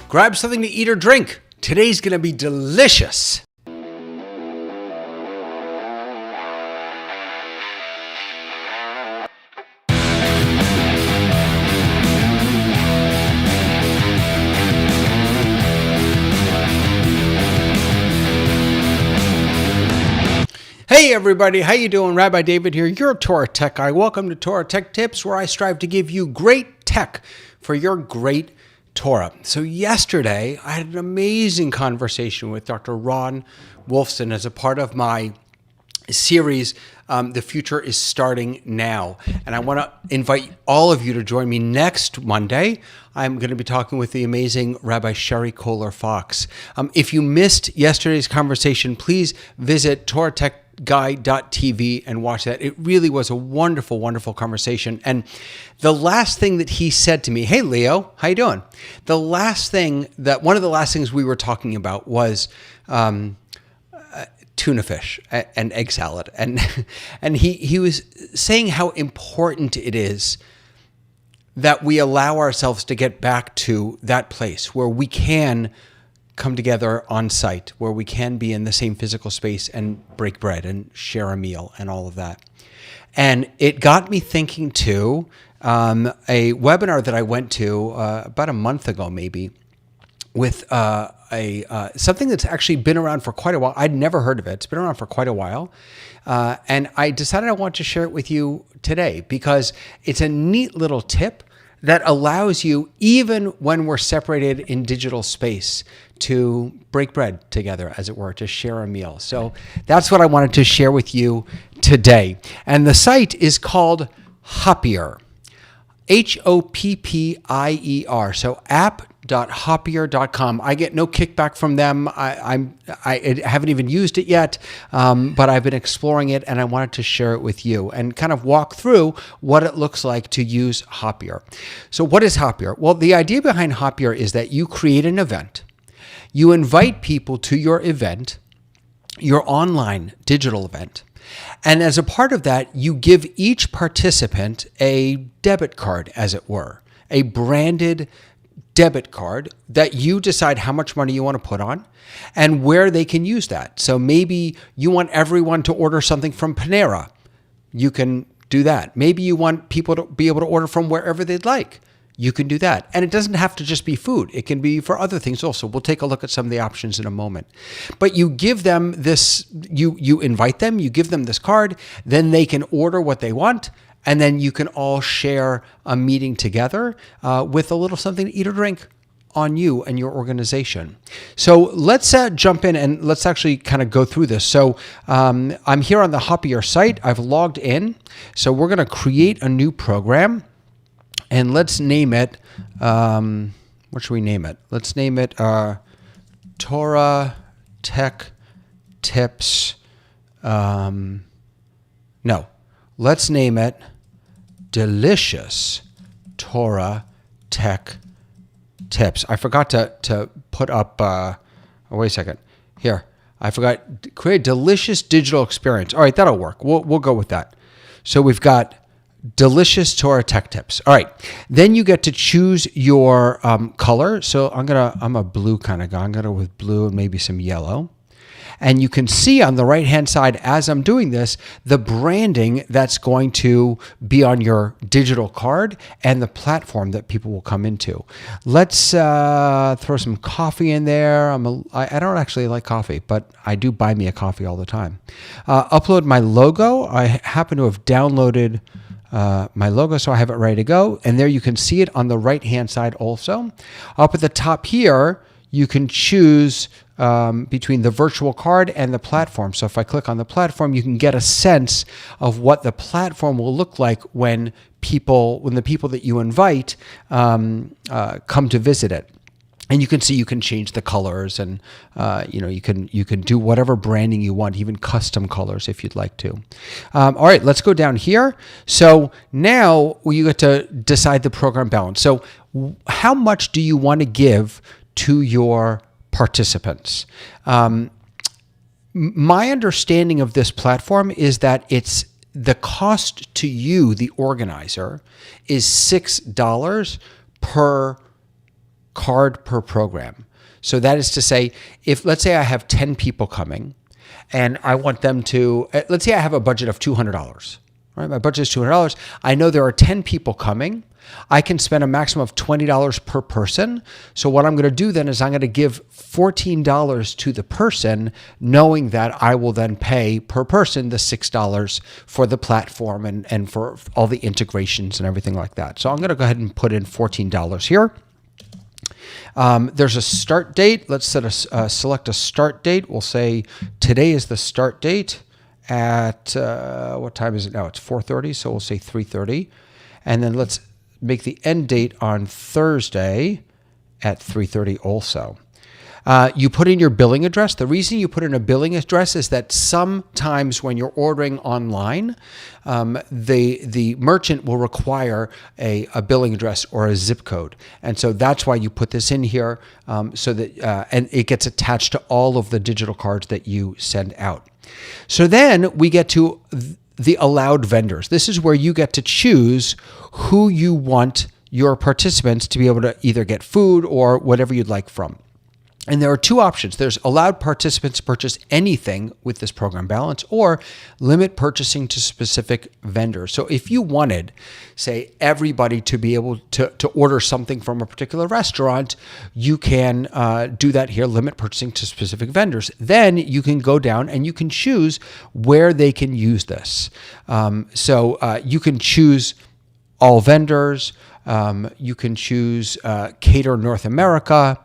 Grab something to eat or drink. Today's going to be delicious. Hey everybody, how you doing? Rabbi David here, your Torah Tech guy. Welcome to Torah Tech Tips, where I strive to give you great tech for your great Torah. So yesterday, I had an amazing conversation with Dr. Ron Wolfson as a part of my series, The Future is Starting Now. And I want to invite all of you to join me next Monday. I'm going to be talking with the amazing Rabbi Sherry Kohler-Fox. If you missed yesterday's conversation, please visit TorahTechGuy.tv and watch that. It really was a wonderful, wonderful conversation. And the last thing that he said to me, hey, Leo, how you doing? One of the last things we were talking about was tuna fish and egg salad. And he was saying how important it is that we allow ourselves to get back to that place where we can come together on site, where we can be in the same physical space and break bread and share a meal and all of that. And it got me thinking too, a webinar that I went to about a month ago maybe, with something that's actually been around for quite a while. I'd never heard of it. It's been around for quite a while. And I decided I want to share it with you today because it's a neat little tip that allows you, even when we're separated in digital space, to break bread together, as it were, to share a meal. So that's what I wanted to share with you today. And the site is called Hoppier, Hoppier. So app.hoppier.com. I get no kickback from them. I haven't even used it yet, but I've been exploring it and I wanted to share it with you and kind of walk through what it looks like to use Hoppier. So what is Hoppier? Well, the idea behind Hoppier is that you create an event. You invite people to your event, your online digital event. And as a part of that, you give each participant a debit card, as it were, a branded debit card that you decide how much money you want to put on and where they can use that. So maybe you want everyone to order something from Panera. You can do that. Maybe you want people to be able to order from wherever they'd like. You can do that. And it doesn't have to just be food. It can be for other things also. We'll take a look at some of the options in a moment. But you give them this, you invite them, you give them this card, then they can order what they want, and then you can all share a meeting together with a little something to eat or drink on you and your organization. So let's jump in and let's actually kind of go through this. So I'm here on the Hoppier site. I've logged in. So we're going to create a new program. And let's name it, what should we name it? Let's name it Torah Tech Tips. Let's name it Delicious Torah Tech Tips. I forgot to put up, wait a second. Here, I forgot, create a delicious digital experience. All right, that'll work. We'll go with that. So we've got Delicious Torah Tech Tips. All right. Then you get to choose your color. So I'm a blue kind of guy. I'm going to go with blue and maybe some yellow. And you can see on the right-hand side, as I'm doing this, the branding that's going to be on your digital card and the platform that people will come into. Let's throw some coffee in there. I don't actually like coffee, but I do buy me a coffee all the time. Upload my logo. I happen to have downloaded my logo, so I have it ready to go. And there you can see it on the right-hand side also. Up at the top here, you can choose between the virtual card and the platform. So if I click on the platform, you can get a sense of what the platform will look like when the people that you invite come to visit it. And you can see you can change the colors and you can do whatever branding you want, even custom colors if you'd like to. All right, let's go down here. So now you get to decide the program balance. So how much do you want to give to your participants? My understanding of this platform is that it's the cost to you, the organizer, is $6 per card per program. So that is to say, if let's say I have 10 people coming and I want them to, let's say I have a budget of $200, right? My budget is $200. I know there are 10 people coming. I can spend a maximum of $20 per person. So what I'm going to do then is I'm going to give $14 to the person, knowing that I will then pay per person the $6 for the platform and for all the integrations and everything like that. So I'm going to go ahead and put in $14 here. There's a start date. Let's select a start date. We'll say today is the start date at, what time is it now? It's 4:30, so we'll say 3:30. And then let's make the end date on Thursday at 3:30 also. You put in your billing address. The reason you put in a billing address is that sometimes when you're ordering online, the merchant will require a billing address or a zip code. And so that's why you put this in here, so that and it gets attached to all of the digital cards that you send out. So then we get to the allowed vendors. This is where you get to choose who you want your participants to be able to either get food or whatever you'd like from. And there are two options. There's allowed participants to purchase anything with this program balance, or limit purchasing to specific vendors. So if you wanted, say, everybody to be able to order something from a particular restaurant, you can do that here, limit purchasing to specific vendors. Then you can go down and you can choose where they can use this. So you can choose all vendors. You can choose Cater North America,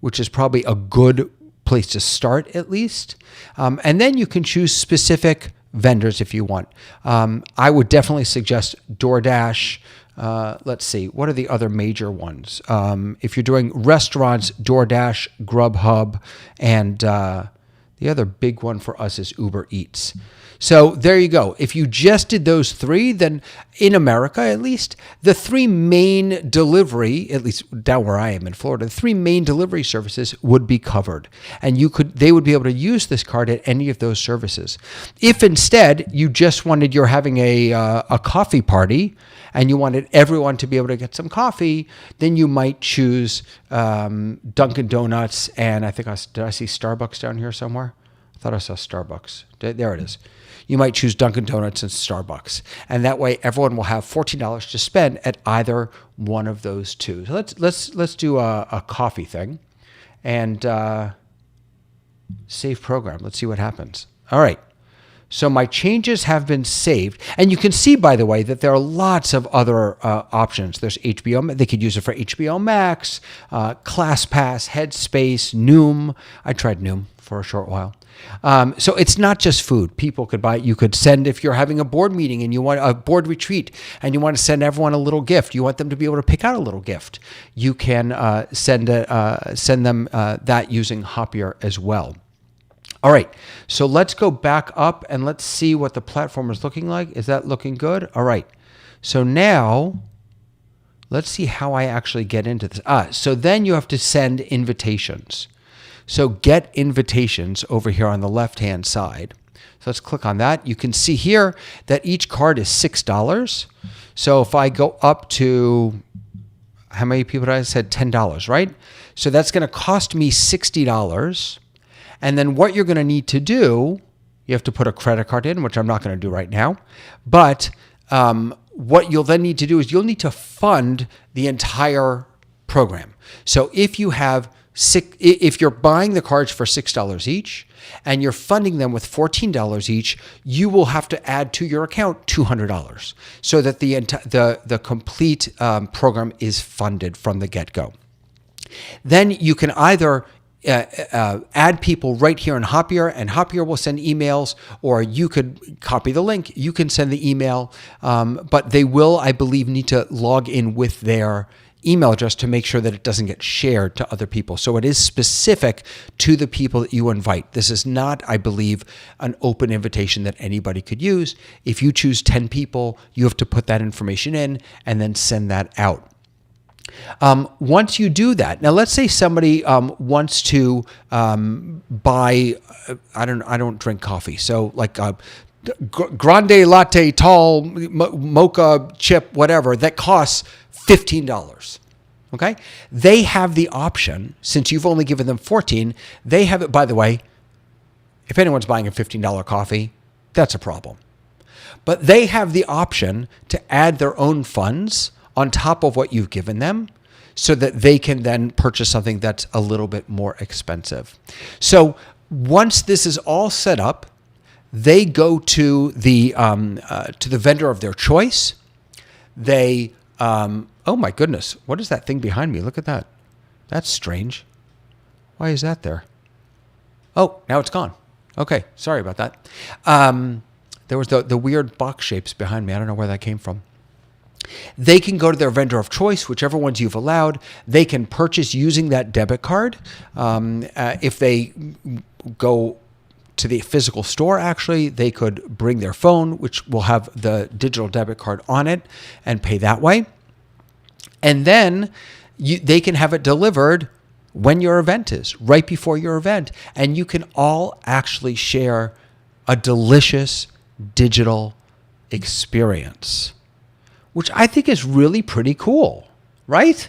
which is probably a good place to start at least. And then you can choose specific vendors if you want. I would definitely suggest DoorDash. Let's see, what are the other major ones? If you're doing restaurants, DoorDash, Grubhub, and the other big one for us is Uber Eats. So there you go. If you just did those three, then in America at least, the three main delivery, at least down where I am in Florida, the three main delivery services would be covered. And they would be able to use this card at any of those services. If instead you just wanted, you're having a coffee party and you wanted everyone to be able to get some coffee, then you might choose Dunkin' Donuts, and I think did I see Starbucks down here somewhere? I thought I saw Starbucks. There it is. You might choose Dunkin' Donuts and Starbucks. And that way everyone will have $14 to spend at either one of those two. So let's do a coffee thing and save program. Let's see what happens. All right. So my changes have been saved. And you can see, by the way, that there are lots of other options. There's HBO. They could use it for HBO Max, ClassPass, Headspace, Noom. I tried Noom for a short while. So it's not just food. People could buy it. You could send, if you're having a board meeting and you want a board retreat and you want to send everyone a little gift, you want them to be able to pick out a little gift, you can send them that using Hoppier as well. All right, so let's go back up and let's see what the platform is looking like. Is that looking good? All right, so now let's see how I actually get into this. So then you have to send invitations. So get invitations over here on the left-hand side. So let's click on that. You can see here that each card is $6. So if I go up to, how many people did I said? $10, right? So that's going to cost me $60. And then what you're going to need to do, you have to put a credit card in, which I'm not going to do right now. But what you'll then need to do is you'll need to fund the entire program. So if you have if you're buying the cards for $6 each and you're funding them with $14 each, you will have to add to your account $200 so that the complete program is funded from the get-go. Then you can either add people right here in Hoppier, and Hoppier will send emails, or you could copy the link. You can send the email, but they will, I believe, need to log in with their email address to make sure that it doesn't get shared to other people. So it is specific to the people that you invite. This is not, I believe, an open invitation that anybody could use. If you choose 10 people, you have to put that information in and then send that out. Once you do that, now let's say somebody wants to buy, I don't drink coffee, so like grande latte, tall, mocha chip, whatever, that costs $15. Okay? They have the option, since you've only given them 14, they have it, by the way, if anyone's buying a $15 coffee, that's a problem. But they have the option to add their own funds on top of what you've given them so that they can then purchase something that's a little bit more expensive. So once this is all set up, they go to the vendor of their choice. They, oh my goodness, what is that thing behind me? Look at that. That's strange. Why is that there? Oh, now it's gone. Okay, sorry about that. There was the weird box shapes behind me. I don't know where that came from. They can go to their vendor of choice, whichever ones you've allowed. They can purchase using that debit card. If they go to the physical store, actually, they could bring their phone, which will have the digital debit card on it, and pay that way. And then they can have it delivered when your event is, right before your event. And you can all actually share a delicious digital experience, which I think is really pretty cool, right?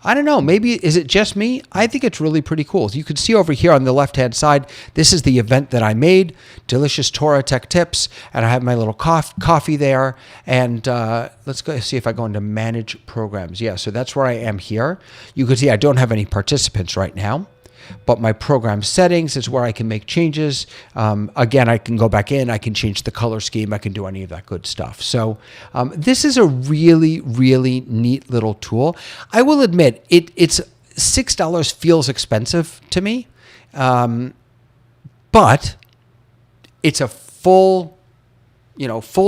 I don't know. Maybe, is it just me? I think it's really pretty cool. You can see over here on the left-hand side, this is the event that I made, Delicious Torah Tech Tips, and I have my little coffee there. And let's go see if I go into Manage Programs. Yeah, so that's where I am here. You can see I don't have any participants right now, but my program settings is where I can make changes. Again, I can go back in, I can change the color scheme, I can do any of that good stuff. So this is a really, really neat little tool. I will admit, it's $6 feels expensive to me, but it's a full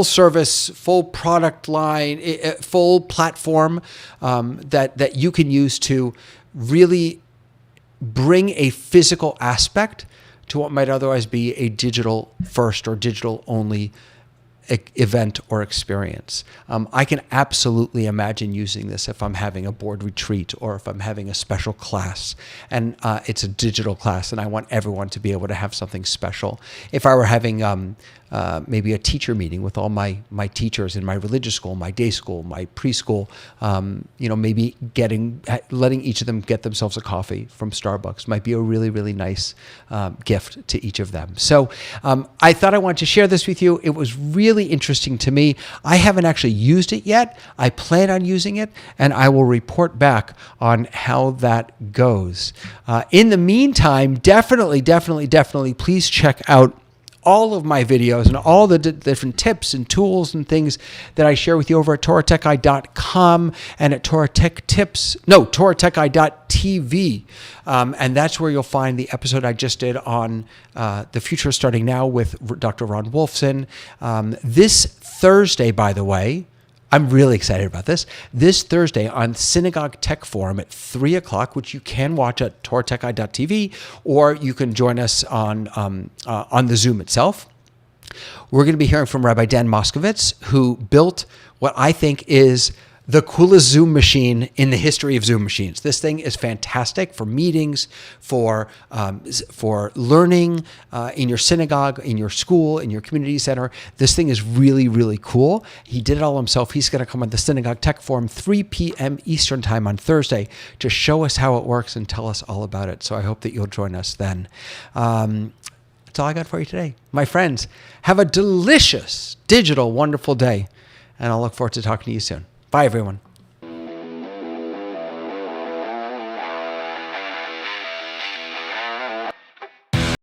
service, full product line, full platform that you can use to really bring a physical aspect to what might otherwise be a digital first or digital only event or experience. I can absolutely imagine using this if I'm having a board retreat or if I'm having a special class and it's a digital class and I want everyone to be able to have something special. If I were having maybe a teacher meeting with all my teachers in my religious school, my day school, my preschool, maybe letting each of them get themselves a coffee from Starbucks might be a really, really nice gift to each of them. So I thought I wanted to share this with you. It was really interesting to me. I haven't actually used it yet. I plan on using it, and I will report back on how that goes. In the meantime, definitely, please check out all of my videos and all the different tips and tools and things that I share with you over at TorahTechEye.com and at TorahTechEye.tv. And that's where you'll find the episode I just did on The Future Starting Now with Dr. Ron Wolfson. This Thursday, by the way, I'm really excited about this. This Thursday on Synagogue Tech Forum at 3 o'clock, which you can watch at TorahTechEye.tv, or you can join us on the Zoom itself. We're going to be hearing from Rabbi Dan Moskowitz, who built what I think is the coolest Zoom machine in the history of Zoom machines. This thing is fantastic for meetings, for learning in your synagogue, in your school, in your community center. This thing is really, really cool. He did it all himself. He's going to come on the Synagogue Tech Forum 3 p.m. Eastern Time on Thursday to show us how it works and tell us all about it. So I hope that you'll join us then. That's all I got for you today. My friends, have a delicious, digital, wonderful day, and I'll look forward to talking to you soon. Bye, everyone.